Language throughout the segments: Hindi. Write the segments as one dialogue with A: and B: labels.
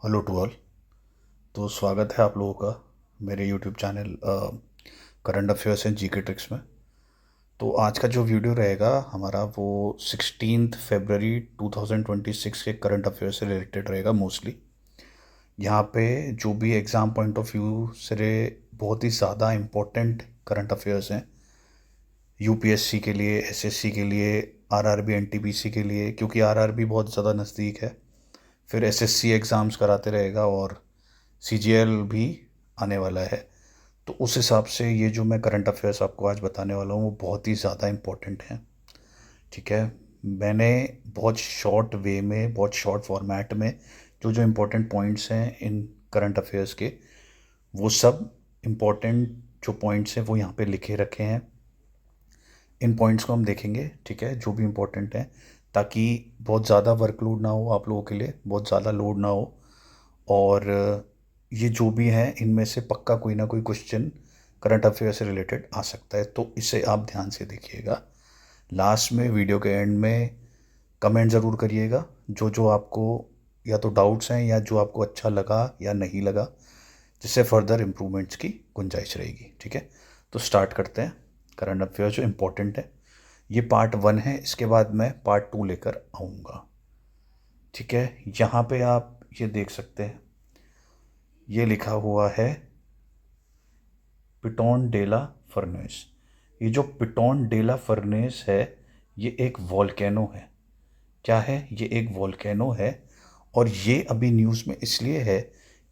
A: Hello to all. तो स्वागत है आप लोगों का मेरे YouTube channel current affairs and GK tricks में। तो आज का जो वीडियो रहेगा हमारा वो 16 फरवरी 2026 के करंट अफेयर से रिलेटेड रहेगा मोस्टली। यहाँ पे जो भी एग्ज़ाम पॉइंट ऑफ व्यू से बहुत ही ज़्यादा इम्पोर्टेंट करंट अफेयर्स हैं यूपीएससी के लिए, एसएससी के लिए, आरआरबी एनटीपीसी के लिए, क्योंकि आरआरबी बहुत ज़्यादा नज़दीक है। फिर एसएससी एग्ज़ाम्स कराते रहेगा और सीजीएल भी आने वाला है। तो उस हिसाब से ये जो मैं करंट अफेयर्स आपको आज बताने वाला हूँ वो बहुत ही ज़्यादा इम्पोर्टेंट हैं। ठीक है। मैंने बहुत शॉर्ट वे में, बहुत शॉर्ट फॉर्मेट में जो जो इम्पोर्टेंट पॉइंट्स हैं इन करंट अफेयर्स के, वो सब इम्पोर्टेंट जो पॉइंट्स हैं वो यहाँ पे लिखे रखे हैं। इन पॉइंट्स को हम देखेंगे, ठीक है, जो भी इम्पोर्टेंट है, ताकि बहुत ज़्यादा वर्कलोड ना हो आप लोगों के लिए, बहुत ज़्यादा लोड ना हो। और ये जो भी हैं इनमें से पक्का कोई ना कोई क्वेश्चन करंट अफेयर से रिलेटेड आ सकता है, तो इसे आप ध्यान से देखिएगा। लास्ट में, वीडियो के एंड में कमेंट ज़रूर करिएगा जो जो आपको या तो डाउट्स हैं या जो आपको अच्छा लगा या नहीं लगा, जिससे फर्दर इम्प्रूवमेंट्स की गुंजाइश रहेगी। ठीक है। तो स्टार्ट करते हैं। करंट अफेयर जो इम्पोर्टेंट है, ये पार्ट 1 है, इसके बाद मैं पार्ट 2 लेकर आऊँगा। ठीक है। यहाँ पे आप ये देख सकते हैं, ये लिखा हुआ है पिटोन डेला फर्नेस। ये जो पिटोन डेला फर्नेस है, ये एक वॉल्केनो है। क्या है? ये एक वॉल्केनो है। और ये अभी न्यूज़ में इसलिए है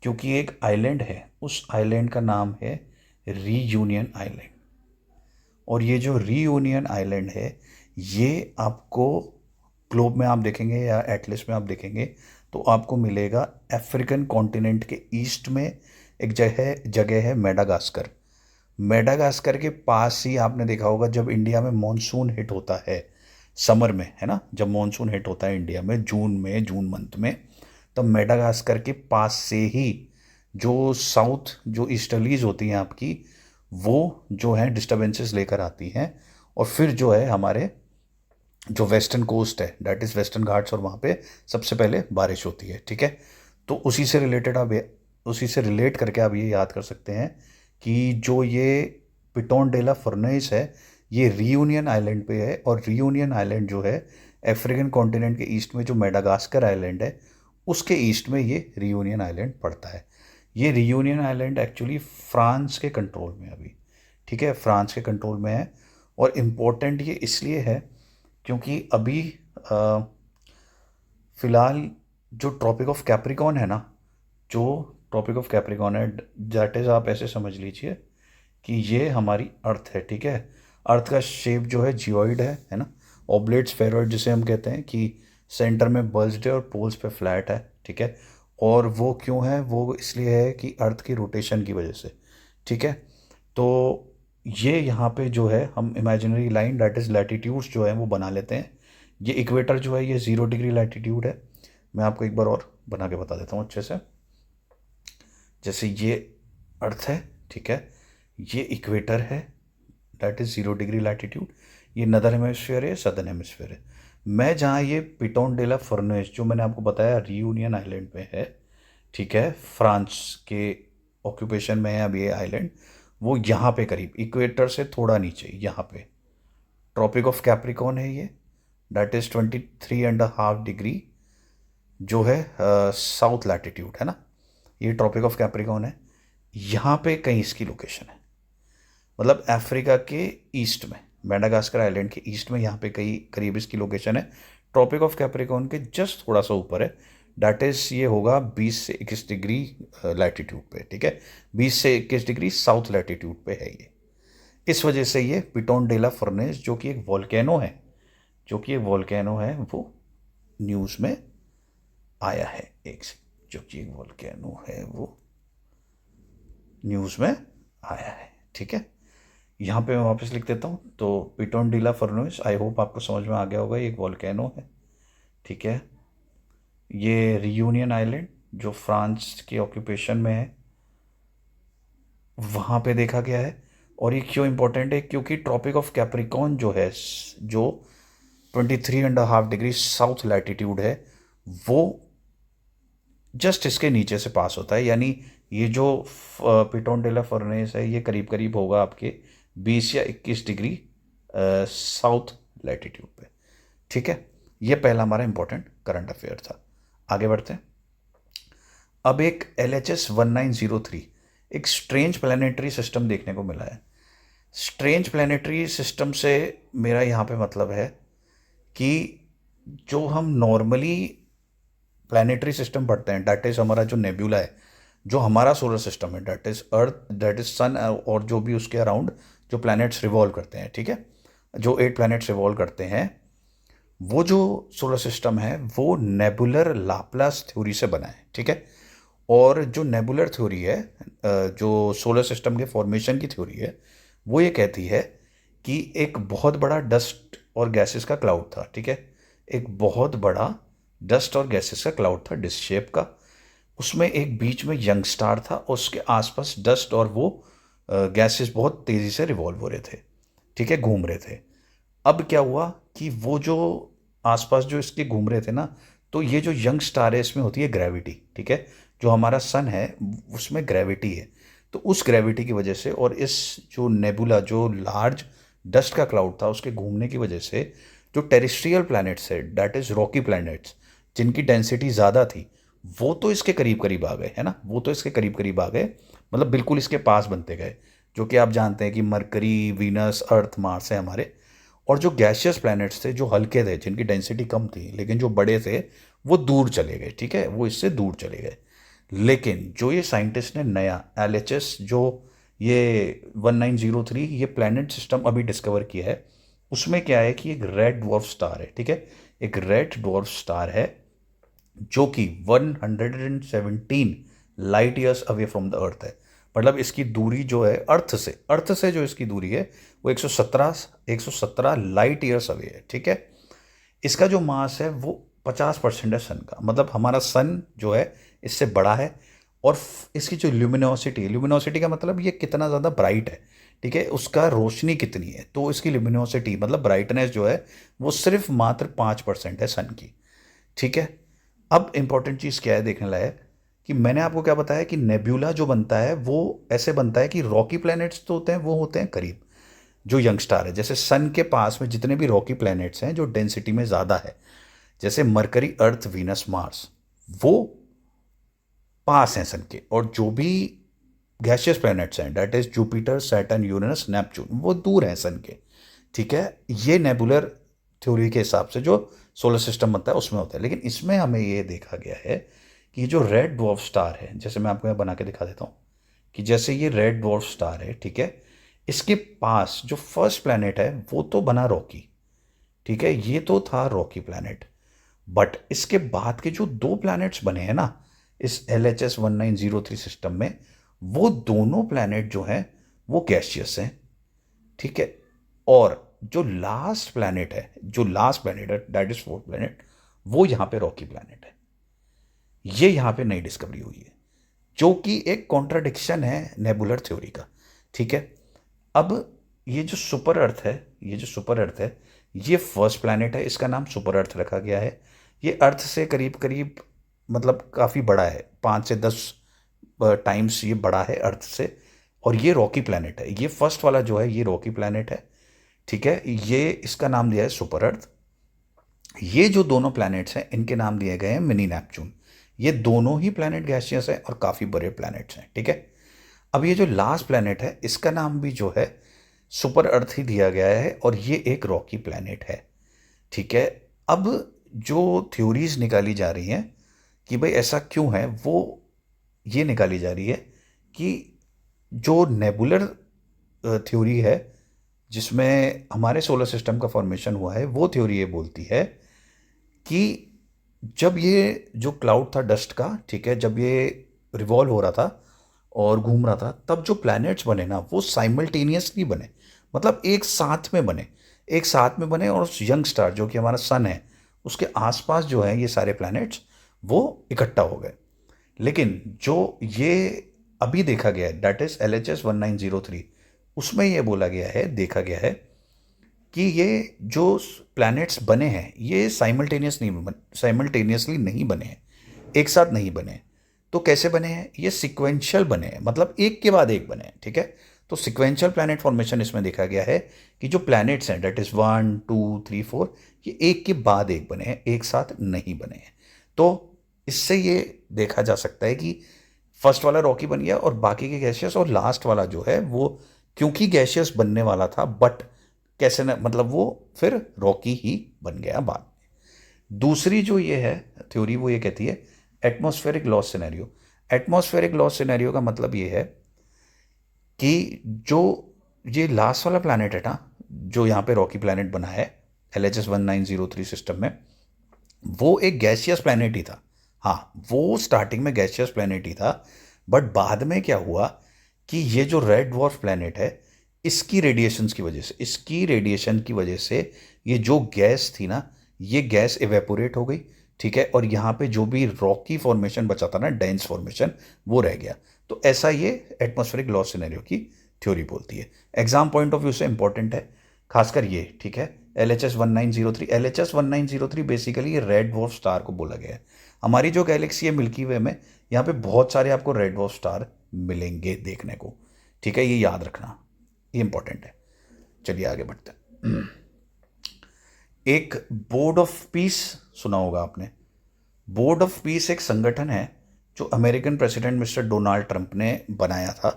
A: क्योंकि एक आइलैंड है, उस आइलैंड का नाम है रीयूनियन आइलैंड। और ये जो रीयूनियन आइलैंड है, ये आपको ग्लोब में आप देखेंगे या एटलस में आप देखेंगे तो आपको मिलेगा अफ्रीकन कॉन्टिनेंट के ईस्ट में। एक जगह जगह है मेडागास्कर। मेडागास्कर के पास ही आपने देखा होगा जब इंडिया में मॉनसून हिट होता है समर में, है ना, जब मॉनसून हिट होता है इंडिया में जून मंथ में, तब मेडागास्कर के पास से ही जो साउथ जो ईस्टर्लीज होती हैं आपकी, वो जो है डिस्टर्बेंसेस लेकर आती हैं। और फिर जो है हमारे जो वेस्टर्न कोस्ट है, डैट इज़ वेस्टर्न घाट्स, और वहाँ पे सबसे पहले बारिश होती है। ठीक है। तो उसी से रिलेट करके आप ये याद कर सकते हैं कि जो ये पिटोन डेला फर्नेस है, ये रियूनियन आइलैंड पे है। और रियूनियन आइलैंड जो है अफ्रीकन कॉन्टिनेंट के ईस्ट में जो मेडागास्कर आइलैंड है, उसके ईस्ट में ये रियूनियन आइलैंड पड़ता है। ये रियूनियन आइलैंड एक्चुअली फ्रांस के कंट्रोल में है अभी। ठीक है, फ्रांस के कंट्रोल में है। और इम्पोर्टेंट ये इसलिए है क्योंकि अभी अ, फिलहाल जो ट्रॉपिक ऑफ कैप्रिकॉन है ना, जो ट्रॉपिक ऑफ कैप्रिकॉन है, दैट इज़, आप ऐसे समझ लीजिए कि ये हमारी अर्थ है। ठीक है। अर्थ का शेप जो है जियोइड है ना, ऑब्लेट स्फेरॉइड जिसे हम कहते हैं, कि सेंटर में बल्ज्ड है और पोल्स पे फ्लैट है। ठीक है। और वो क्यों है? वो इसलिए है कि अर्थ की रोटेशन की वजह से। ठीक है। तो ये यहाँ पे जो है हम imaginary line, that is latitudes जो है वो बना लेते हैं। ये इक्वेटर जो है ये 0 डिग्री लैटिट्यूड है। मैं आपको एक बार और बना के बता देता हूँ अच्छे से। जैसे ये अर्थ है, ठीक है, ये इक्वेटर है, दैट इज़ 0 डिग्री लैटिट्यूड। ये नदर हेमिस्फीयर है, सदर्न हेमिस्फीयर है। मैं जहाँ ये पिटोन डेला फर्नेस जो मैंने आपको बताया रियूनियन आइलैंड पे है, ठीक है, फ्रांस के ऑक्यूपेशन में है अब ये आइलैंड, वो यहाँ पे करीब इक्वेटर से थोड़ा नीचे यहाँ पे ट्रॉपिक ऑफ कैप्रिकॉन है ये, दैट इज़ 23.5 डिग्री जो है साउथ लैटिट्यूड, है ना। ये ट्रॉपिक ऑफ कैप्रिकॉन है। यहाँ पे कहीं इसकी लोकेशन है, मतलब अफ्रीका के ईस्ट में, मेडागास्कर आइलैंड के ईस्ट में, यहाँ पे कहीं करीब इसकी लोकेशन है। ट्रॉपिक ऑफ कैप्रिकॉन के जस्ट थोड़ा सा ऊपर है, डैट इज़ ये होगा 20 से 21 डिग्री लैटिट्यूड पे। ठीक है, 20 से 21 डिग्री साउथ लैटिट्यूड पे है ये। इस वजह से ये पिटोन डेला फर्नेस जो कि एक वॉल्केनो है, वो न्यूज़ में आया है। एक से जो कि एक वॉल्केनो है वो न्यूज़ में आया है। ठीक है। यहाँ पे मैं वापस लिख देता हूँ। तो piton Dila furnace, I hope आपको समझ में आ गया होगा, ये एक वॉल्केनो है। ठीक है। ये रियूनियन आइलैंड जो फ्रांस के ऑक्यूपेशन में है, वहाँ पे देखा गया है। और ये क्यों इम्पोर्टेंट है? क्योंकि ट्रॉपिक ऑफ कैप्रिकॉन जो है, जो 23.5 डिग्री साउथ लैटिट्यूड है, वो जस्ट इसके नीचे से पास होता है, यानी ये जो पिटोन डेला फर्नेस है ये करीब करीब होगा आपके 20 या 21 डिग्री साउथ लैटिट्यूड पे। ठीक है, ये पहला हमारा इंपॉर्टेंट करंट अफेयर था। आगे बढ़ते हैं। अब एक LHS-1903 एक स्ट्रेंज प्लानिटरी सिस्टम देखने को मिला है। स्ट्रेंज प्लानिटरी सिस्टम से मेरा यहाँ पे मतलब है कि जो हम नॉर्मली प्लानिटरी सिस्टम पढ़ते हैं, डैट इज़ हमारा जो नेब्यूला है, जो हमारा सोलर सिस्टम है, that is earth, that is सन, और जो भी उसके अराउंड जो प्लैनेट्स रिवॉल्व करते हैं, ठीक है, जो 8 प्लैनेट्स रिवॉल्व करते हैं, वो जो सोलर सिस्टम है वो नेबुलर लाप्लास थ्योरी से बना है। ठीक है, और जो नेबुलर थ्योरी है, जो सोलर सिस्टम के फॉर्मेशन की थ्योरी है, वो ये कहती है कि एक बहुत बड़ा डस्ट और गैसेस का क्लाउड था। ठीक है, एक बहुत बड़ा डस्ट और गैसेस का क्लाउड था डिस्क शेप का, उसमें एक बीच में यंग स्टार था, उसके आसपास डस्ट और वो गैसेस बहुत तेज़ी से रिवॉल्व हो रहे थे। ठीक है, घूम रहे थे। अब क्या हुआ कि वो जो आसपास जो इसके घूम रहे थे ना, तो ये जो यंग स्टार है इसमें होती है ग्रेविटी। ठीक है, जो हमारा सन है उसमें ग्रेविटी है, तो उस ग्रेविटी की वजह से और इस जो नेबुला जो लार्ज डस्ट का क्लाउड था उसके घूमने की वजह से जो टेरेस्ट्रियल प्लैनेट्स है, डैट इज़ रॉकी प्लैनेट्स, जिनकी डेंसिटी ज़्यादा थी, वो तो इसके करीब करीब आ गए, है ना, वो तो इसके करीब करीब आ गए, मतलब बिल्कुल इसके पास बनते गए। जो कि आप जानते हैं कि मरकरी, वीनस, अर्थ, मार्स है हमारे। और जो गैशियस प्लैनेट्स थे जो हल्के थे, जिनकी डेंसिटी कम थी, लेकिन जो बड़े थे वो दूर चले गए। ठीक है, वो इससे दूर चले गए। लेकिन जो ये साइंटिस्ट ने नया LHS जो ये 1903 ये प्लैनेट सिस्टम अभी डिस्कवर किया है, उसमें क्या है कि एक रेड ड्वार्फ स्टार है। ठीक है, एक रेड ड्वार्फ स्टार है जो कि 117 light years away from the earth है। मतलब इसकी दूरी जो है अर्थ से जो इसकी दूरी है वो 117 लाइट ईयर्स अवे है। ठीक है, इसका जो मास है वो 50% है सन का, मतलब हमारा सन जो है इससे बड़ा है। और इसकी जो ल्यूमिनोसिटी का मतलब ये कितना ज़्यादा ब्राइट है। ठीक है, उसका रोशनी कितनी है, तो इसकी ल्यूमिनोसिटी मतलब ब्राइटनेस जो है वो सिर्फ मात्र 5% है सन की। ठीक है, अब इंपॉर्टेंट चीज़ क्या है देखने लायक, कि मैंने आपको क्या बताया कि नेब्यूला जो बनता है वो ऐसे बनता है कि रॉकी प्लैनेट्स तो होते हैं, वो होते हैं करीब, जो यंग स्टार है, जैसे सन के पास में जितने भी रॉकी प्लैनेट्स हैं जो डेंसिटी में ज़्यादा है, जैसे मरकरी, अर्थ, वीनस, मार्स, वो पास हैं सन के। और जो भी गैशियस प्लैनेट्स हैं, that is Jupiter, Saturn, Uranus, Neptune, वो दूर हैं सन के। ठीक है, ये नेबुलर थ्योरी के हिसाब से जो सोलर सिस्टम बनता है उसमें होता है। लेकिन इसमें हमें ये देखा गया है कि जो रेड ड्वार्फ स्टार है, जैसे मैं आपको यहाँ बना के दिखा देता हूँ, कि जैसे ये रेड ड्वार्फ स्टार है, ठीक है, इसके पास जो फर्स्ट प्लैनेट है वो तो बना रॉकी। ठीक है, ये तो था रॉकी प्लैनेट, बट इसके बाद के जो 2 प्लैनेट्स बने हैं ना इस LHS-1903 सिस्टम में, वो दोनों प्लैनेट जो हैं वो गैशियस हैं। ठीक है, और जो लास्ट प्लैनेट है, दैट इज 4th प्लैनेट, वो यहाँ पे रॉकी प्लैनेट है। ये यहाँ पे नई डिस्कवरी हुई है, जो कि एक कॉन्ट्राडिक्शन है नेबुलर थ्योरी का। ठीक है, अब ये जो सुपर अर्थ है, ये फर्स्ट प्लैनेट है, इसका नाम सुपर अर्थ रखा गया है। ये अर्थ से करीब करीब मतलब काफ़ी बड़ा है, 5 से 10 टाइम्स ये बड़ा है अर्थ से। और ये रॉकी प्लैनेट है, ये फर्स्ट वाला जो है ये रॉकी प्लैनेट है। ठीक है, ये इसका नाम दिया है सुपर अर्थ। ये जो दोनों प्लैनेट्स हैं इनके नाम दिए गए हैं मिनी नेपच्यून। ये दोनों ही प्लैनेट गैसियस हैं और काफ़ी बड़े प्लैनेट्स हैं। ठीक है, अब ये जो लास्ट प्लैनेट है इसका नाम भी जो है सुपर अर्थ ही दिया गया है, और ये एक रॉकी प्लैनेट है। ठीक है, अब जो थ्योरीज निकाली जा रही हैं कि भाई ऐसा क्यों है, वो ये निकाली जा रही है कि जो नेबुलर थ्योरी है जिसमें हमारे सोलर सिस्टम का फॉर्मेशन हुआ है, वो थ्योरी ये बोलती है कि जब ये जो क्लाउड था डस्ट का, ठीक है, जब ये रिवॉल्व हो रहा था और घूम रहा था, तब जो प्लैनेट्स बने ना वो साइमल्टेनियसली बने, मतलब एक साथ में बने और उस यंग स्टार जो कि हमारा सन है उसके आसपास जो है ये सारे प्लैनेट्स वो इकट्ठा हो गए। लेकिन जो ये अभी देखा गया है, दैट इज LHS-1903, उसमें ये बोला गया है, देखा गया है कि ये जो प्लैनेट्स बने हैं ये साइमल्टेनियसली नहीं बने हैं, एक साथ नहीं बने हैं। तो कैसे बने हैं? ये सिक्वेंशियल बने हैं, मतलब एक के बाद एक बने हैं, ठीक है। तो सिक्वेंशियल प्लैनेट फॉर्मेशन इसमें देखा गया है कि जो प्लैनेट्स हैं, डेट इज 1 2 3 4, ये एक के बाद एक बने हैं, एक साथ नहीं बने हैं। तो इससे ये देखा जा सकता है कि फर्स्ट वाला रॉकी बन गया और बाकी के गैशियस, और लास्ट वाला जो है वो क्योंकि गैशियस बनने वाला था, बट कैसे ना, मतलब वो फिर रॉकी ही बन गया बाद में। दूसरी जो ये है थ्योरी, वो ये कहती है atmospheric loss scenario. Atmospheric loss scenario का मतलब ये है कि जो ये लास्ट वाला प्लैनेट है ना, जो यहाँ पे रॉकी प्लैनेट बना है LHS 1903 सिस्टम में, वो एक गैसियस प्लैनेट ही था। हाँ, वो स्टार्टिंग में गैसियस प्लैनेट ही था, बट बाद में क्या हुआ कि ये जो रेड डवार्फ प्लैनेट है, इसकी रेडिएशंस की वजह से, इसकी रेडिएशन की वजह से ये जो गैस थी ना, ये गैस इवेपोरेट हो गई, ठीक है। और यहाँ पे जो भी रॉकी फॉर्मेशन बचा था ना, डेंस फॉर्मेशन, वो रह गया। तो ऐसा ये एटमॉस्फेरिक लॉस सिनेरियो की थ्योरी बोलती है। एग्जाम पॉइंट ऑफ व्यू से इंपॉर्टेंट है खासकर ये, ठीक है। LHS 1903 basically red dwarf star को बोला गया है। हमारी जो गैलेक्सी है मिल्की वे में, यहाँ पे बहुत सारे आपको रेड डवार्फ स्टार मिलेंगे देखने को, ठीक है। ये याद रखना, ये इंपॉर्टेंट है। चलिए आगे बढ़ते हैं। एक बोर्ड ऑफ पीस सुना होगा आपने। बोर्ड ऑफ पीस एक संगठन है जो American president mister Donald Trump ने बनाया था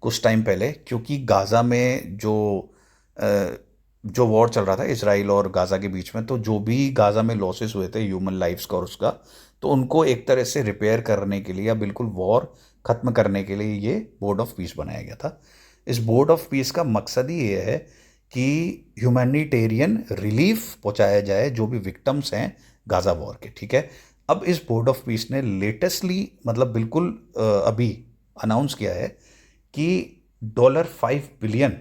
A: कुछ टाइम पहले, क्योंकि गाज़ा में जो वॉर चल रहा था इसराइल और गाज़ा के बीच में, तो जो भी गाज़ा में लॉसेस हुए थे ह्यूमन लाइफ्स का और उसका, तो उनको एक तरह से रिपेयर करने के लिए या बिल्कुल वॉर ख़त्म करने के लिए ये बोर्ड ऑफ पीस बनाया गया था। इस बोर्ड ऑफ पीस का मकसद ही ये है कि ह्यूमैनिटेरियन रिलीफ पहुंचाया जाए जो भी विक्टिम्स हैं गाज़ा वॉर के, ठीक है। अब इस बोर्ड ऑफ पीस ने लेटेस्टली, मतलब बिल्कुल अभी अनाउंस किया है कि $5 बिलियन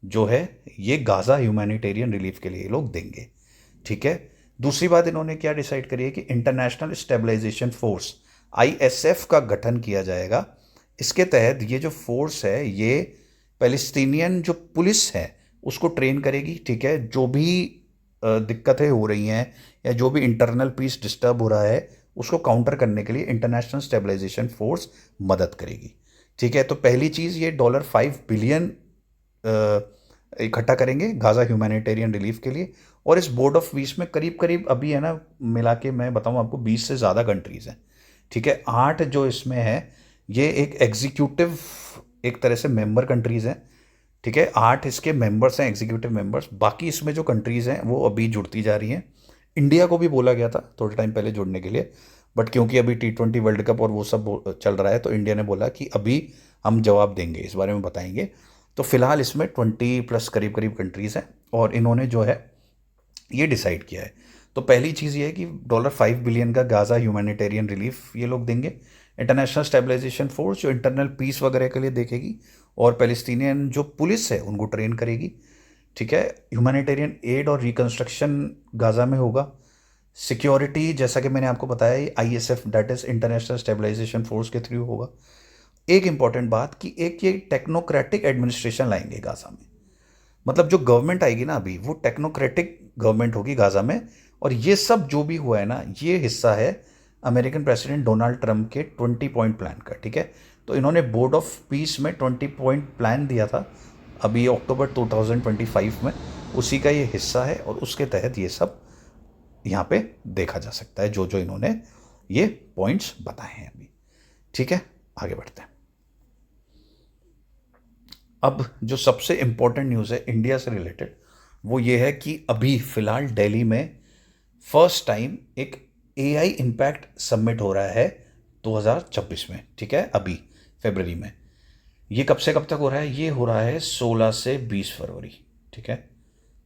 A: जो है ये गाज़ा ह्यूमैनिटेरियन रिलीफ के लिए ये लोग देंगे, ठीक है। दूसरी बात इन्होंने क्या डिसाइड करी है कि इंटरनेशनल स्टेबलाइजेशन फोर्स ISF का गठन किया जाएगा। इसके तहत ये जो फोर्स है ये पैलेस्टीनियन जो पुलिस है उसको ट्रेन करेगी, ठीक है। जो भी दिक्कतें हो रही हैं या जो भी इंटरनल पीस डिस्टर्ब हो रहा है उसको काउंटर करने के लिए इंटरनेशनल स्टेबलाइजेशन फोर्स मदद करेगी, ठीक है। तो पहली चीज़, ये $5 बिलियन इकट्ठा करेंगे गाज़ा ह्यूमैनिटेरियन रिलीफ के लिए। और इस बोर्ड ऑफ पीस में करीब करीब अभी है ना, मिला के मैं बताऊँ आपको 20 से ज़्यादा कंट्रीज़ हैं, ठीक है। 8 जो इसमें है ये एक एग्जीक्यूटिव एक तरह से मेंबर कंट्रीज़ हैं, ठीक है। 8 इसके मेंबर्स हैं, एग्जीक्यूटिव मेंबर्स। बाकी इसमें जो कंट्रीज़ हैं वो अभी जुड़ती जा रही हैं। इंडिया को भी बोला गया था थोड़े टाइम पहले जुड़ने के लिए, बट क्योंकि अभी T20 वर्ल्ड कप और वो सब चल रहा है तो इंडिया ने बोला कि अभी हम जवाब देंगे, इस बारे में बताएंगे। तो फिलहाल इसमें 20+ करीब करीब कंट्रीज़ हैं और इन्होंने जो है ये डिसाइड किया है। तो पहली चीज़ ये है कि $5 बिलियन का गाज़ा ह्यूमैनिटेरियन रिलीफ ये लोग देंगे। इंटरनेशनल स्टेबलाइजेशन फोर्स जो इंटरनल पीस वगैरह के लिए देखेगी, और पैलेस्टीनियन जो पुलिस है उनको ट्रेन करेगी, ठीक है। ह्यूमैनिटेरियन एड और रिकंस्ट्रक्शन गाज़ा में होगा। सिक्योरिटी जैसा कि मैंने आपको बताया ISF, that is international stabilization force के थ्रू होगा। एक इंपॉर्टेंट बात कि एक ये टेक्नोक्रेटिक एडमिनिस्ट्रेशन लाएंगे गाज़ा में, मतलब जो गवर्नमेंट आएगी ना अभी वो टेक्नोक्रेटिक गवर्नमेंट होगी गाज़ा में। और ये सब जो भी हुआ है ना, ये हिस्सा है अमेरिकन प्रेसिडेंट डोनाल्ड ट्रंप के 20 पॉइंट प्लान का, ठीक है। तो इन्होंने बोर्ड ऑफ पीस में 20 पॉइंट प्लान दिया था अभी अक्टूबर 2025 में, उसी का ये हिस्सा है और उसके तहत ये सब यहाँ पे देखा जा सकता है, जो जो इन्होंने ये पॉइंट्स बताए हैं अभी, ठीक है। आगे बढ़ते हैं। अब जो सबसे इम्पोर्टेंट न्यूज़ है इंडिया से रिलेटेड वो ये है कि अभी फ़िलहाल दिल्ली में फर्स्ट टाइम एक AI इम्पैक्ट सबमिट हो रहा है 2026 में, ठीक है। अभी फरवरी में। ये कब से कब तक हो रहा है? ये हो रहा है 16 से 20 फरवरी, ठीक है।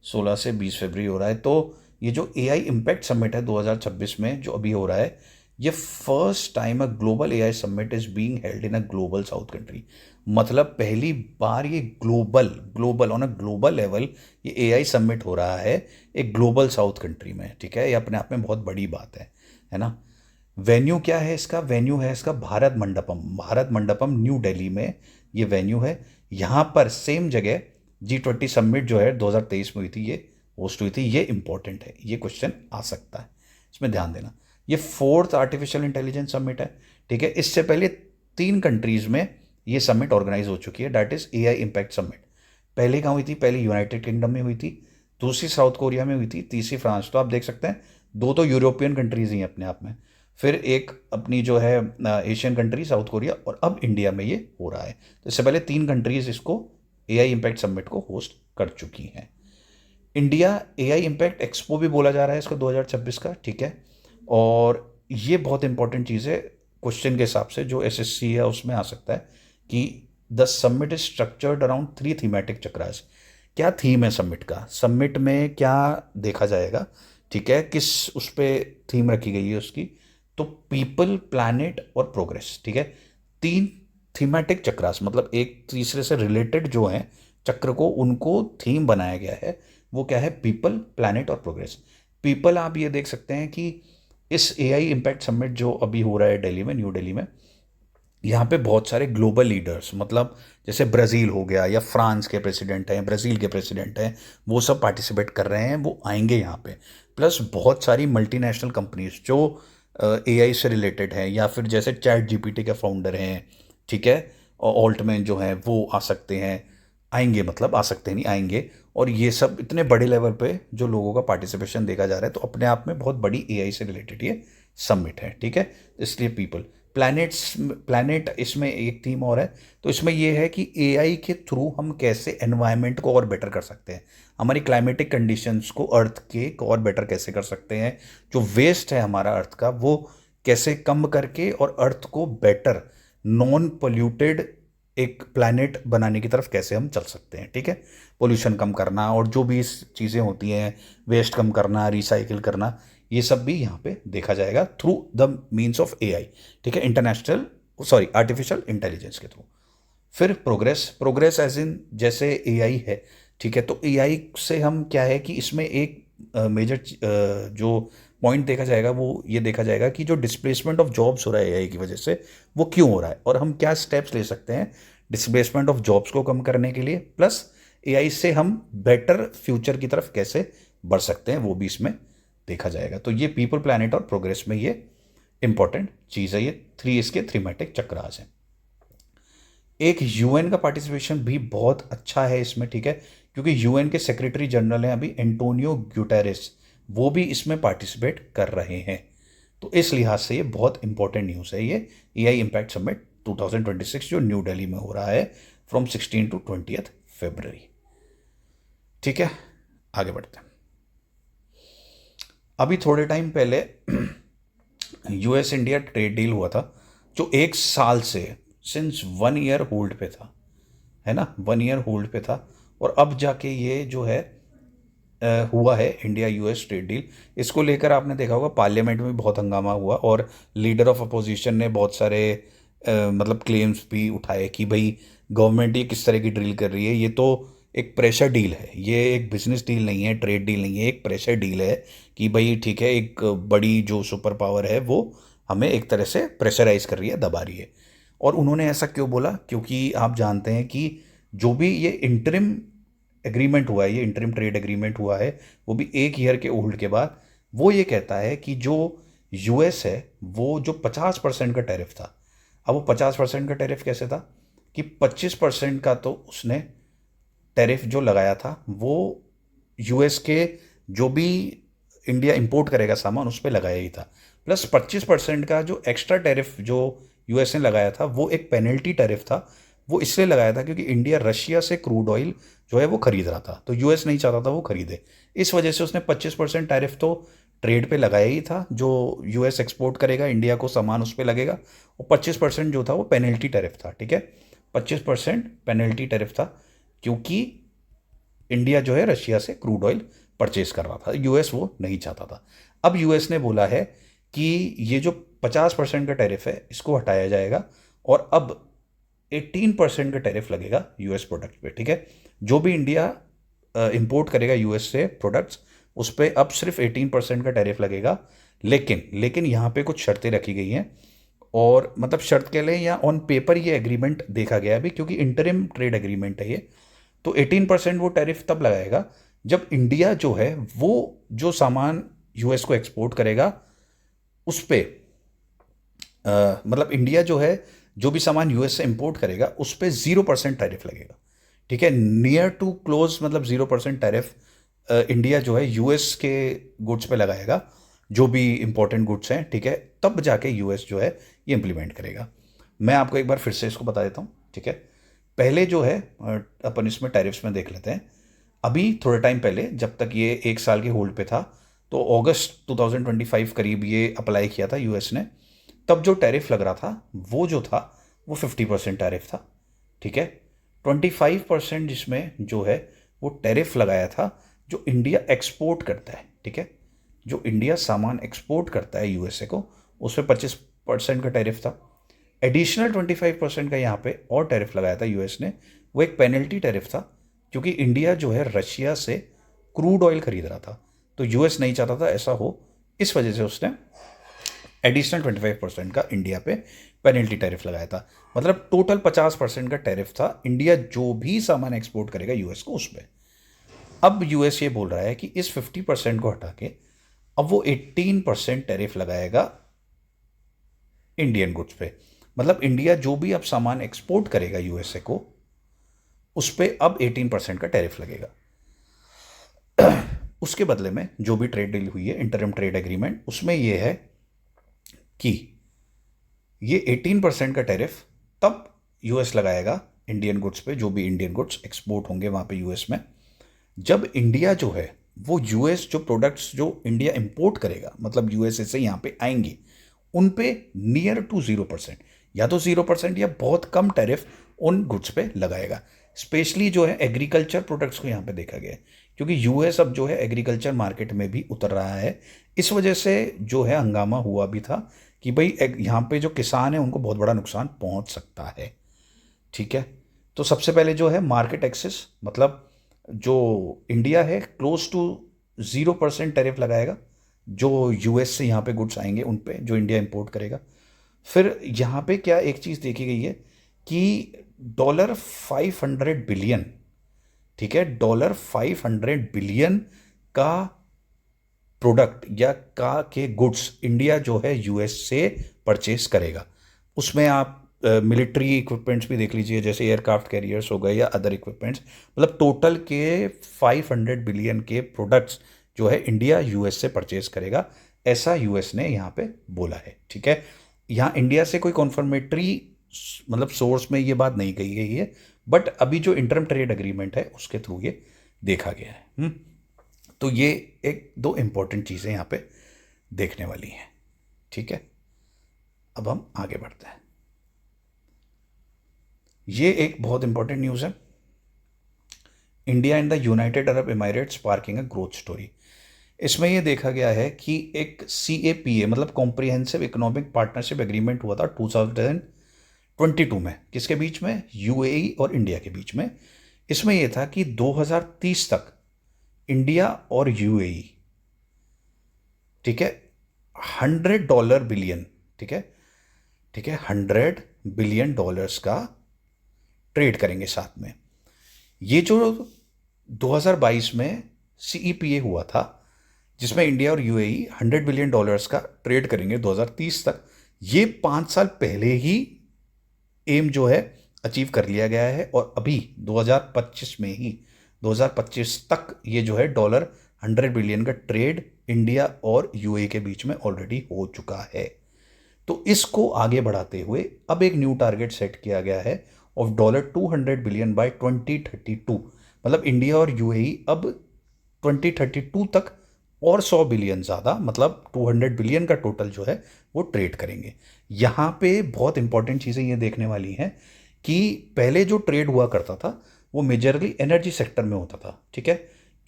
A: 16 से 20 फरवरी हो रहा है। तो ये जो AI इम्पैक्ट समिट है 2026 में जो अभी हो रहा है, ये first time a global AI summit is being held in a global south country. मतलब पहली बार ये global on a global level ये AI समिट हो रहा है एक ग्लोबल साउथ कंट्री में, ठीक है। ये अपने आप में बहुत बड़ी बात है ना। वेन्यू क्या है इसका? वेन्यू है इसका भारत मंडपम न्यू दिल्ली में ये वेन्यू है। यहाँ पर सेम जगह G20 समिट जो है 2023 में हुई थी, ये होस्ट हुई थी। ये इंपॉर्टेंट है, ये क्वेश्चन आ सकता है, इसमें ध्यान देना। ये 4th आर्टिफिशियल इंटेलिजेंस समिट है, ठीक है। इससे पहले 3 कंट्रीज़ में ये समिट ऑर्गेनाइज हो चुकी है, that is AI impact summit. पहले कहाँ हुई थी? पहले यूनाइटेड किंगडम में हुई थी, दूसरी साउथ कोरिया में हुई थी, तीसरी फ्रांस। तो आप देख सकते हैं 2 तो यूरोपियन कंट्रीज़ ही हैं अपने आप में, फिर एक अपनी जो है एशियन कंट्री साउथ कोरिया, और अब इंडिया में ये हो रहा है। तो इससे पहले 3 कंट्रीज़ इसको एआई इम्पैक्ट समिट को होस्ट कर चुकी हैं। इंडिया एआई इम्पैक्ट एक्सपो भी बोला जा रहा है इसको 2026 का, ठीक है। और ये बहुत इंपॉर्टेंट चीज़ है क्वेश्चन के हिसाब से जो एसएससी है उसमें आ सकता है कि the summit is structured around 3 thematic chakras. क्या थीम है समिट का? समिट में क्या देखा जाएगा, ठीक है, किस उस पर थीम रखी गई है उसकी? तो पीपल, प्लैनेट और प्रोग्रेस, ठीक है। 3 थीमेटिक चक्रास, मतलब एक तीसरे से रिलेटेड जो है चक्र को, उनको थीम बनाया गया है। वो क्या है? पीपल, प्लैनेट और प्रोग्रेस। पीपल आप ये देख सकते हैं कि इस एआई इम्पैक्ट समिट जो अभी हो रहा है दिल्ली में, न्यू दिल्ली में, यहाँ पे बहुत सारे ग्लोबल लीडर्स, मतलब जैसे ब्राज़ील हो गया, या फ्रांस के प्रेसिडेंट हैं, ब्राज़ील के प्रेसिडेंट हैं, वो सब पार्टिसिपेट कर रहे हैं, वो आएंगे यहाँ पे। प्लस बहुत सारी मल्टीनेशनल कंपनीज जो एआई से रिलेटेड हैं, या फिर जैसे चैट जीपीटी के फाउंडर हैं, ठीक है, और ऑल्टमैन जो हैं वो आ सकते हैं, आएंगे, मतलब आ सकते नहीं, आएंगे। और ये सब इतने बड़े लेवल पे जो लोगों का पार्टिसिपेशन देखा जा रहा है, तो अपने आप में बहुत बड़ी एआई से रिलेटेड ये समिट है, ठीक है। इसलिए पीपल, प्लैनेट इसमें एक थीम और है। तो इसमें ये है कि एआई के थ्रू हम कैसे एनवायरनमेंट को और बेटर कर सकते हैं, हमारी क्लाइमेटिक कंडीशंस को, अर्थ के को और बेटर कैसे कर सकते हैं, जो वेस्ट है हमारा अर्थ का वो कैसे कम करके और अर्थ को बेटर नॉन पोल्यूटेड एक प्लैनेट बनाने की तरफ कैसे हम चल सकते हैं, ठीक है। पोल्यूशन कम करना और जो भी चीज़ें होती हैं, वेस्ट कम करना, रिसाइकिल करना, ये सब भी यहाँ पे देखा जाएगा through the means of AI, ठीक है, आर्टिफिशियल इंटेलिजेंस के थ्रू। फिर प्रोग्रेस एज इन जैसे एआई है, ठीक है। तो एआई से हम क्या है कि इसमें एक मेजर जो पॉइंट देखा जाएगा वो ये देखा जाएगा कि जो डिस्प्लेसमेंट ऑफ जॉब्स हो रहा है एआई की वजह से, वो क्यों हो रहा है और हम क्या स्टेप्स ले सकते हैं डिस्प्लेसमेंट ऑफ जॉब्स को कम करने के लिए, प्लस एआई से हम बेटर फ्यूचर की तरफ कैसे बढ़ सकते हैं, वो भी इसमें देखा जाएगा। तो ये पीपल, प्लैनेट और प्रोग्रेस में ये इंपॉर्टेंट चीज़ है, ये 3 इसके थीमेटिक चक्रास हैं। एक यूएन का पार्टिसिपेशन भी बहुत अच्छा है इसमें, ठीक है, क्योंकि यूएन के सेक्रेटरी जनरल हैं अभी एंटोनियो ग्यूटेरेस, वो भी इसमें पार्टिसिपेट कर रहे हैं। तो इस लिहाज से ये बहुत इंपॉर्टेंट न्यूज़ है, ये एआई इम्पैक्ट समिट 2026 जो न्यू दिल्ली में हो रहा है फ्रॉम 16 to 20 फरवरी, ठीक है। आगे बढ़ते हैं। अभी थोड़े टाइम पहले यूएस इंडिया ट्रेड डील हुआ था, जो 1 साल से सिंस 1 ईयर होल्ड पे था, है ना, 1 ईयर होल्ड पे था। और अब जाके ये जो है हुआ है इंडिया यूएस ट्रेड डील। इसको लेकर आपने देखा होगा पार्लियामेंट में बहुत हंगामा हुआ, और लीडर ऑफ अपोजिशन ने बहुत सारे मतलब क्लेम्स भी उठाए कि भाई गवर्नमेंट ये किस तरह की डील कर रही है, ये तो एक प्रेशर डील है, ये एक बिजनेस डील नहीं है, ट्रेड डील नहीं है, एक प्रेशर डील है कि भाई ठीक है, एक बड़ी जो सुपर पावर है वो हमें एक तरह से प्रेशराइज कर रही है, दबा रही है। और उन्होंने ऐसा क्यों बोला? क्योंकि आप जानते हैं कि जो भी ये इंटरिम एग्रीमेंट हुआ है, ये इंटरिम ट्रेड एग्रीमेंट हुआ है, वो भी 1 ईयर के होल्ड के बाद, वो ये कहता है कि जो यूएस है वो जो 50% का टैरिफ था, अब वो 50% का टैरिफ कैसे था कि 25% का तो उसने टैरिफ जो लगाया था वो यूएस के जो भी इंडिया इंपोर्ट करेगा सामान उस पर लगाया ही था, प्लस 25% का जो एक्स्ट्रा टैरिफ जो यूएस ने लगाया था वो एक पेनल्टी टैरिफ था। वो इसलिए लगाया था क्योंकि इंडिया रशिया से क्रूड ऑयल जो है वो खरीद रहा था, तो यूएस नहीं चाहता था वो खरीदे, इस वजह से उसने 25% टैरिफ तो ट्रेड पे लगाया ही था, जो यूएस एक्सपोर्ट करेगा इंडिया को सामान उस पर लगेगा, और 25% जो था वो पेनल्टी टैरिफ था, ठीक है। 25% पेनल्टी टैरिफ था क्योंकि इंडिया जो है रशिया से क्रूड ऑयल परचेज कर रहा था, यूएस वो नहीं चाहता था। अब यूएस ने बोला है कि ये जो 50% का टैरिफ है इसको हटाया जाएगा, और अब 18% का टैरिफ लगेगा यूएस प्रोडक्ट पे, ठीक है। जो भी इंडिया इंपोर्ट करेगा यूएस से प्रोडक्ट्स उस पर अब सिर्फ 18% का टैरिफ लगेगा। लेकिन यहाँ पे कुछ शर्तें रखी गई हैं, और मतलब शर्त कह लें या ऑन पेपर ये एग्रीमेंट देखा गया अभी, क्योंकि इंटरिम ट्रेड एग्रीमेंट है ये। तो 18% वो टैरिफ तब लगाएगा जब इंडिया जो है वो जो सामान यूएस को एक्सपोर्ट करेगा उस पर मतलब इंडिया जो है जो भी सामान यूएस से इंपोर्ट करेगा उस पर 0% टैरिफ लगेगा। ठीक है, नियर टू क्लोज मतलब 0% टैरिफ इंडिया जो है यूएस के गुड्स पे लगाएगा, जो भी इंपॉर्टेंट गुड्स हैं। ठीक है, तब जाके यूएस जो है ये इम्प्लीमेंट करेगा। मैं आपको एक बार फिर से इसको बता देता हूँ। ठीक है, पहले जो है अपन इसमें टैरिफ्स में देख लेते हैं। अभी थोड़े टाइम पहले जब तक ये 1 साल के होल्ड पे था, तो अगस्त 2025 करीब ये अप्लाई किया था यूएस ने। तब जो टैरिफ लग रहा था वो जो था वो 50% टैरिफ था। ठीक है, 25% जिसमें जो है वो टैरिफ लगाया था जो इंडिया एक्सपोर्ट करता है। ठीक है, जो इंडिया सामान एक्सपोर्ट करता है यूएसए को, उस पर 25% का टैरिफ था। एडिशनल 25% का यहाँ पे और टैरिफ लगाया था यूएस ने, वो एक पेनल्टी टैरिफ था, क्योंकि इंडिया जो है रशिया से क्रूड ऑयल खरीद रहा था, तो यूएस नहीं चाहता था ऐसा हो, इस वजह से उसने एडिशनल 25% का इंडिया पे पेनल्टी टैरिफ लगाया था। मतलब टोटल 50% का टैरिफ था इंडिया जो भी सामान एक्सपोर्ट करेगा यूएस को उस पर। अब यूएस ये बोल रहा है कि इस 50% को हटा के अब वो 18% टैरिफ लगाएगा इंडियन गुड्स पे। मतलब इंडिया जो भी अब सामान एक्सपोर्ट करेगा यूएसए को, उस पर अब 18% का टैरिफ लगेगा। उसके बदले में जो भी ट्रेड डील हुई है, इंटरम ट्रेड एग्रीमेंट, उसमें यह है कि ये 18% का टैरिफ तब यूएस लगाएगा इंडियन गुड्स पे, जो भी इंडियन गुड्स एक्सपोर्ट होंगे वहाँ पे यूएस में, जब इंडिया जो है वो यूएस जो प्रोडक्ट्स जो इंडिया इंपोर्ट करेगा, मतलब यूएसए से यहाँ पे आएंगे, उन पे नियर टू 0%, या तो 0% या बहुत कम टैरिफ उन गुड्स पे लगाएगा। स्पेशली जो है एग्रीकल्चर प्रोडक्ट्स को यहाँ पे देखा गया है, क्योंकि यूएस अब जो है एग्रीकल्चर मार्केट में भी उतर रहा है। इस वजह से जो है हंगामा हुआ भी था कि भाई यहाँ पे जो किसान है उनको बहुत बड़ा नुकसान पहुँच सकता है। ठीक है, तो सबसे पहले जो है मार्केट एक्सेस, मतलब जो इंडिया है क्लोज टू 0% टैरिफ लगाएगा जो यूएस से यहाँ पे गुड्स आएंगे उन पे जो इंडिया इंपोर्ट करेगा। फिर यहाँ पे क्या एक चीज़ देखी गई है कि $500 बिलियन, ठीक है, $500 बिलियन का प्रोडक्ट या का के गुड्स इंडिया जो है यूएस से परचेस करेगा। उसमें आप मिलिट्री इक्विपमेंट्स भी देख लीजिए, जैसे एयरक्राफ्ट कैरियर्स हो गए या अदर इक्विपमेंट्स। मतलब टोटल के 500 बिलियन के प्रोडक्ट्स जो है इंडिया यूएस से परचेज करेगा, ऐसा यूएस ने यहाँ पे बोला है। ठीक है, यहाँ इंडिया से कोई कॉन्फर्मेटरी मतलब सोर्स में ये बात नहीं कही गई है, बट अभी जो इंटरम ट्रेड एग्रीमेंट है उसके थ्रू ये देखा गया है। तो ये एक दो इंपॉर्टेंट चीज़ें यहाँ पे देखने वाली हैं। ठीक है, अब हम आगे बढ़ते हैं। ये एक बहुत इंपॉर्टेंट न्यूज़ है, India and the United Arab Emirates sparking a growth story. इसमें यह देखा गया है कि एक CAPA मतलब कॉम्प्रिहेंसिव इकोनॉमिक पार्टनरशिप एग्रीमेंट हुआ था 2022 में, किसके बीच में, UAE और इंडिया के बीच में। इसमें यह था कि 2030 तक इंडिया और UAE, ठीक है, $100 बिलियन, ठीक है, ठीक है, $100 बिलियन का ट्रेड करेंगे साथ में। ये जो 2022 में CEPA हुआ था जिसमें इंडिया और UAE $100 बिलियन का ट्रेड करेंगे 2030 तक, ये 5 साल पहले ही एम जो है अचीव कर लिया गया है, और अभी 2025 में ही 2025 तक ये जो है $100 बिलियन का ट्रेड इंडिया और UAE के बीच में ऑलरेडी हो चुका है। तो इसको आगे बढ़ाते हुए अब एक न्यू टारगेट सेट किया गया है ऑफ $200 बिलियन बाय 2032। मतलब इंडिया और UAE अब 2032 तक और 100 बिलियन ज़्यादा, मतलब 200 बिलियन का टोटल जो है वो ट्रेड करेंगे। यहाँ पे बहुत इंपॉर्टेंट चीज़ें ये देखने वाली हैं कि पहले जो ट्रेड हुआ करता था वो मेजरली एनर्जी सेक्टर में होता था। ठीक है,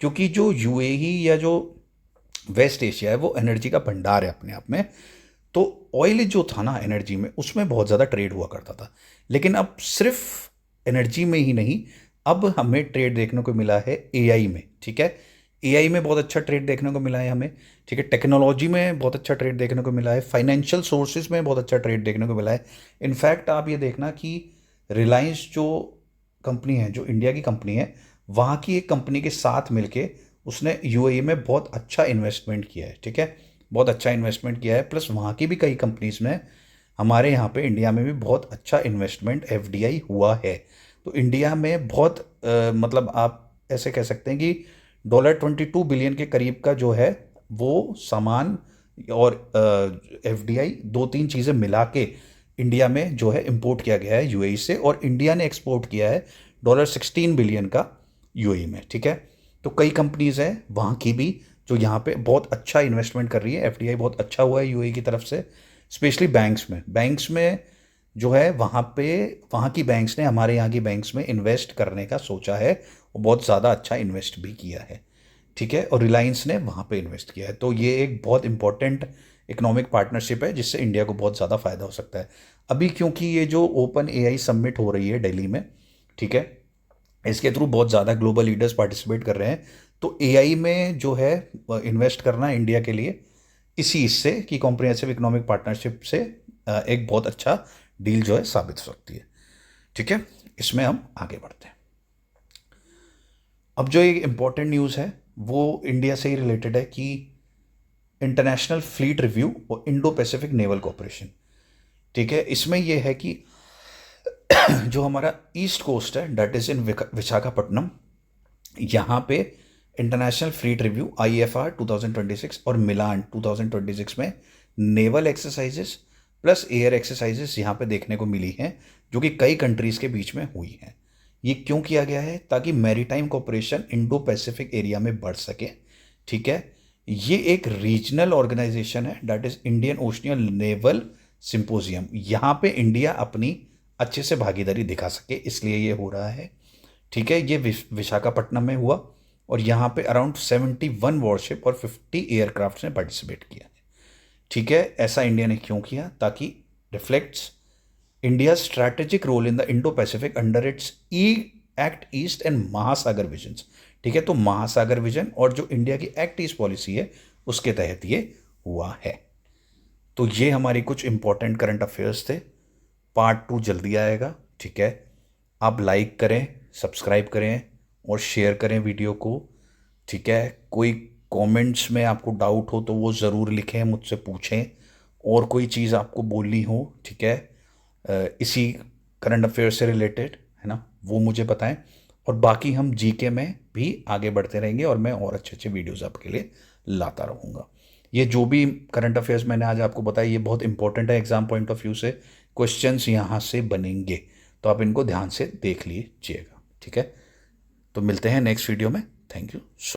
A: क्योंकि जो UAE या जो वेस्ट एशिया है वो एनर्जी का भंडार है अपने आप में, तो ऑयल जो था ना एनर्जी में, उसमें बहुत ज़्यादा ट्रेड हुआ करता था। लेकिन अब सिर्फ एनर्जी में ही नहीं, अब हमें ट्रेड देखने को मिला है AI में। ठीक है, AI में बहुत अच्छा ट्रेड देखने को मिला है हमें। ठीक है, टेक्नोलॉजी में बहुत अच्छा ट्रेड देखने को मिला है, फाइनेंशियल सोर्सेज में बहुत अच्छा ट्रेड देखने को मिला है। इनफैक्ट आप ये देखना कि रिलायंस जो कंपनी है, जो इंडिया की कंपनी है, वहाँ की एक कंपनी के साथ मिलके उसने UAE में बहुत अच्छा इन्वेस्टमेंट किया है। ठीक है, बहुत अच्छा इन्वेस्टमेंट किया है, प्लस वहाँ की भी कई कंपनीज ने हमारे यहाँ पे इंडिया में भी बहुत अच्छा इन्वेस्टमेंट एफडीआई हुआ है। तो इंडिया में बहुत मतलब आप ऐसे कह सकते हैं कि $22 बिलियन के करीब का जो है वो सामान और एफडीआई दो तीन चीज़ें मिला के इंडिया में जो है इंपोर्ट किया गया है यूएई से, और इंडिया ने एक्सपोर्ट किया है $16 बिलियन का यूएई में। ठीक है, तो कई कंपनीज हैं वहाँ की भी जो यहाँ पे बहुत अच्छा इन्वेस्टमेंट कर रही है। एफडीआई बहुत अच्छा हुआ है यूएई की तरफ से, स्पेशली बैंक्स में जो है वहाँ पे वहाँ की बैंक्स ने हमारे यहाँ की बैंक्स में इन्वेस्ट करने का सोचा है और बहुत ज़्यादा अच्छा इन्वेस्ट भी किया है। ठीक है, और रिलायंस ने वहाँ पे इन्वेस्ट किया है। तो ये एक बहुत इंपॉर्टेंट इकोनॉमिक पार्टनरशिप है जिससे इंडिया को बहुत ज़्यादा फ़ायदा हो सकता है। अभी क्योंकि ये जो ओपन एआई समिट हो रही है दिल्ली में, ठीक है, इसके थ्रू बहुत ज़्यादा ग्लोबल लीडर्स पार्टिसिपेट कर रहे हैं। तो एआई में जो है इन्वेस्ट करना इंडिया के लिए इसी इससे कि कॉम्प्रिहेंसिव इकोनॉमिक पार्टनरशिप से एक बहुत अच्छा डील जो है साबित हो सकती है। ठीक है, इसमें हम आगे बढ़ते हैं। अब जो एक इम्पॉर्टेंट न्यूज़ है वो इंडिया से ही रिलेटेड है कि इंटरनेशनल फ्लीट रिव्यू और इंडो पैसिफिक नेवल कॉपरेशन। ठीक है, इसमें यह है कि जो हमारा ईस्ट कोस्ट है डेट इज़ इन विशाखापट्टनम, यहाँ पे इंटरनेशनल फ्लीट रिव्यू आईएफआर 2026 और मिलान 2026 में naval exercises plus air exercises यहाँ पे देखने को मिली हैं जो कि कई कंट्रीज़ के बीच में हुई हैं। ये क्यों किया गया है? ताकि maritime cooperation Indo Pacific area में बढ़ सके। ठीक है, ये एक रीजनल ऑर्गेनाइजेशन है that is Indian Oceanian naval symposium. यहाँ पे इंडिया अपनी अच्छे से भागीदारी दिखा सके, इसलिए ये हो रहा है। ठीक है, ये विशाखापट्टनम में हुआ और यहाँ पे अराउंड 71 वॉरशिप और 50 एयरक्राफ्ट ने पार्टिसिपेट किया है। ठीक है, ऐसा इंडिया ने क्यों किया? ताकि reflects India strategic role in the Indo Pacific under its ई act east and Mahasagar visions. ठीक है, तो महासागर विजन और जो इंडिया की एक्ट ईस्ट पॉलिसी है उसके तहत ये हुआ है। तो ये हमारी कुछ इंपॉर्टेंट करंट अफेयर्स थे। पार्ट 2 जल्दी आएगा। ठीक है, आप लाइक करें, सब्सक्राइब करें और शेयर करें वीडियो को। ठीक है, कोई कमेंट्स में आपको डाउट हो तो वो ज़रूर लिखें, मुझसे पूछें, और कोई चीज़ आपको बोलनी हो, ठीक है, इसी करंट अफेयर से रिलेटेड, है ना, वो मुझे बताएं। और बाकी हम जीके में भी आगे बढ़ते रहेंगे और मैं और अच्छे अच्छे वीडियोज़ आपके लिए लाता रहूँगा। ये जो भी करंट अफेयर्स मैंने आज आपको बताया ये बहुत इंपॉर्टेंट है एग्जाम पॉइंट ऑफ व्यू से, क्वेश्चंस यहाँ से बनेंगे, तो आप इनको ध्यान से देख लीजिएगा। ठीक है, तो मिलते हैं नेक्स्ट वीडियो में। Thank you.